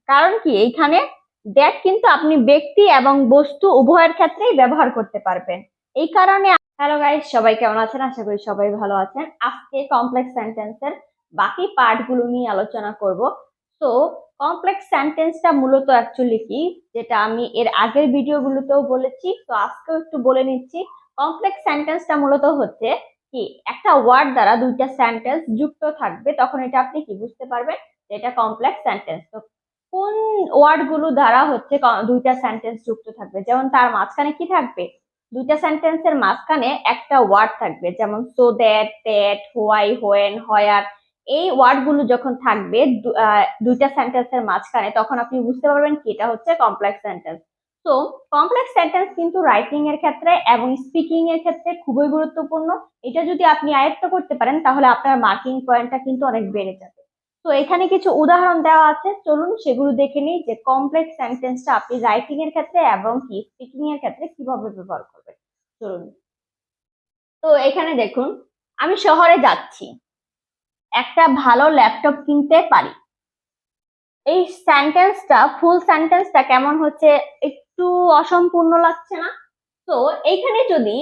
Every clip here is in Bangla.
কারণ কি এইখানে দ্যাট কিন্তু আপনি ব্যক্তি এবং বস্তু উভয়ের ক্ষেত্রেই ব্যবহার করতে পারবেন। এই কারণে হ্যালো গাইস, সবাই কেমন আছেন? আশা করি সবাই ভালো আছেন। আজকে কমপ্লেক্স সেন্টেন্সের বাকি পার্টগুলো নিয়ে আলোচনা করব। তো কমপ্লেক্স সেন্টেন্সটা মূলত অ্যাকচুয়ালি কি, যেটা আমি এর আগের ভিডিওগুলোতেও বলেছি, তো আজকেও একটু বলে নিচ্ছি। কমপ্লেক্স সেন্টেন্সটা মূলত হচ্ছে কি, একটা ওয়ার্ড দ্বারা দুইটা সেন্টেন্স যুক্ত থাকবে, তখন এটা আপনি কি বুঝতে পারবেন যে এটা কমপ্লেক্স সেন্টেন্স। তো কোন ওয়ার্ড গুলো দ্বারা হচ্ছে দুইটা সেন্টেন্স যুক্ত থাকবে, যেমন তার মাঝখানে কি থাকবে, দুইটা সেন্টেন্সের মাঝখানে একটা ওয়ার্ড থাকবে, যেমন so that, that, why, when, where. এই ওয়ার্ড গুলো যখন থাকবে দুইটা সেন্টেন্সের মাঝখানে, তখন আপনি বুঝতে পারবেন কি এটা হচ্ছে কমপ্লেক্স সেন্টেন্স। তো কমপ্লেক্স সেন্টেন্স কিন্তু রাইটিং এর ক্ষেত্রে এবং স্পিকিং এর ক্ষেত্রে খুবই গুরুত্বপূর্ণ। এটা যদি আপনি আয়ত্ত করতে পারেন তাহলে আপনার মার্কিং পয়েন্টটা কিন্তু অনেক বেড়ে যাবে। তো এখানে কিছু উদাহরণ দেওয়া আছে, চলুন সেগুলো দেখে নিই যে কমপ্লেক্স সেন্টেন্সটা আপনি রাইটিং এর ক্ষেত্রে এবং কি স্পিকিং এর ক্ষেত্রে কিভাবে ব্যবহার করবেন। চলুন। তো এখানে দেখুন, আমি শহরে যাচ্ছি, একটা ভালো ল্যাপটপ কিনতে পারি। এই সেন্টেন্সটা, ফুল সেন্টেন্সটা কেমন হচ্ছে, একটু অসম্পূর্ণ লাগছে না? তো এইখানে যদি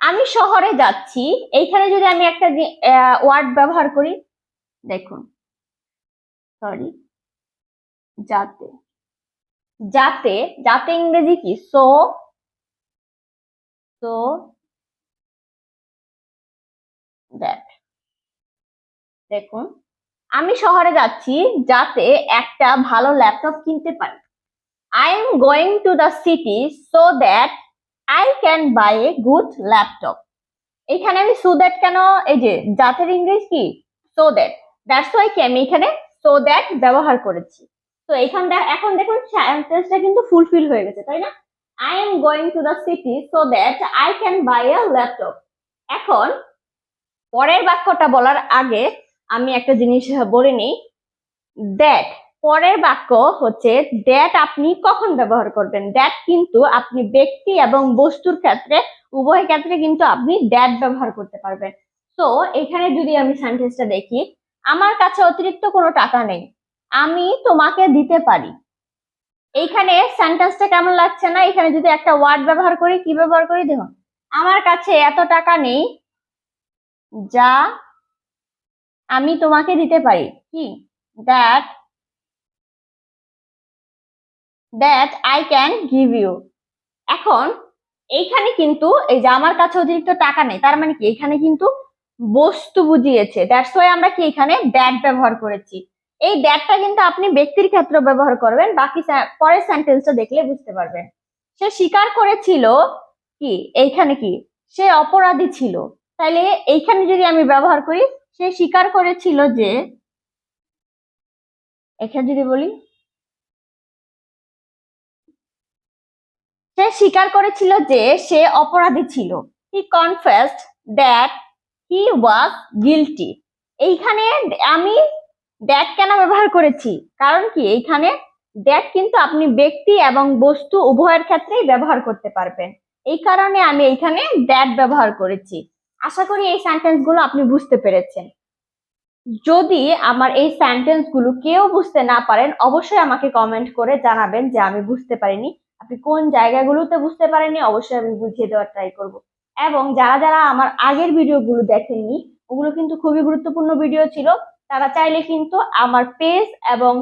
আমি শহরে যাচ্ছি, এইখানে যদি আমি একটা ওয়ার্ড ব্যবহার করি, দেখুন, সরি, যাতে, যাতে, যাতে ইংরেজি কি, সো, সো দ্যাট। দেখুন, আমি শহরে যাচ্ছি যাতে একটা ভালো ল্যাপটপ কিনতে পারি। I am going to the city so that I can buy a good laptop. এখানে আমি so that কেন, এই যে জাতের ইংরেজি কি, so that, that's why কি আমি এখানে so that ব্যবহার করেছি। তো এখন দেখুন সেন্টেন্সটা কিন্তু ফুলফিল হয়ে গেছে, তাই না? I am going to the city so that I can buy a laptop. এখন পরের বাক্যটা বলার আগে আমি একটা জিনিস বলে নিই, দ্যাট, পরের বাক্য হচ্ছে দ্যাট আপনি কখন ব্যবহার করবেন। দ্যাট কিন্তু আপনি ব্যক্তি এবং বস্তুর ক্ষেত্রে, উভয় ক্ষেত্রে কিন্তু আপনি দ্যাট ব্যবহার করতে পারবেন। তো এখানে যদি আমি সেন্টেন্সটা দেখি, আমার কাছে অতিরিক্ত কোনো টাকা নেই, আমি তোমাকে দিতে পারি। এইখানে সেন্টেন্সটা কেমন লাগছে না? এখানে যদি একটা ওয়ার্ড ব্যবহার করি, কি ব্যবহার করি দেখুন, আমার কাছে এত টাকা নেই যা আমি তোমাকে দিতে পারি, কি, that, that I can give you. এখন এইখানে কিন্তু এই যে আমার কাছে অতিরিক্ত টাকা নেই, তার মানে কি এখানে কিন্তু বস্তু বুঝিয়েছে, দ্যাটস ওয়াই আমরা কি এখানে দ্যাট ব্যবহার করেছি। এই দ্যাটটা কিন্তু আপনি ব্যক্তির ক্ষেত্রে ব্যবহার করবেন, বাকি পরের সেন্টেন্সটা দেখলে বুঝতে পারবেন। সে স্বীকার করেছিল কি, এইখানে কি, সে অপরাধী ছিল। তাইলে এইখানে যদি আমি ব্যবহার করি, সে স্বীকার করেছিল যে, এখানে যদি বলি, সে স্বীকার করেছিল যে সে অপরাধী ছিল। He confessed that he was guilty. এইখানে আমি দ্যাট কেন ব্যবহার করেছি, কারণ কি এইখানে দ্যাট কিন্তু আপনি ব্যক্তি এবং বস্তু উভয়ের ক্ষেত্রেই ব্যবহার করতে পারবেন। এই কারণে আমি এইখানে দ্যাট ব্যবহার করেছি। আশা করি এই সেন্টেন্স গুলো আপনি বুঝতে পেরেছেন। যদি আমার এই সেন্টেন্স গুলো কেউ বুঝতে না পারেন, অবশ্যই আমাকে কমেন্ট করে জানাবেন যে আমি বুঝতে পারিনি। আপনি কোন জায়গাগুলোতে বুঝতে পারেননি, অবশ্যই আমি বুঝিয়ে দেওয়ার ট্রাই করব। এবং যারা যারা আমার আগের ভিডিওগুলো দেখেননি, ওগুলো কিন্তু খুবই গুরুত্বপূর্ণ ভিডিও ছিল, তারা চাইলে কিন্তু আমার পেজ এবং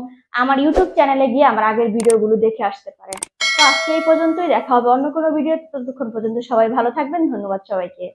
আমার ইউটিউব চ্যানেলে গিয়ে আমার আগের ভিডিওগুলো দেখে আসতে পারেন। তো আজকে এই পর্যন্তই, দেখা হবে অন্য কোনো ভিডিও। ততক্ষণ পর্যন্ত সবাই ভালো থাকবেন। ধন্যবাদ সবাইকে।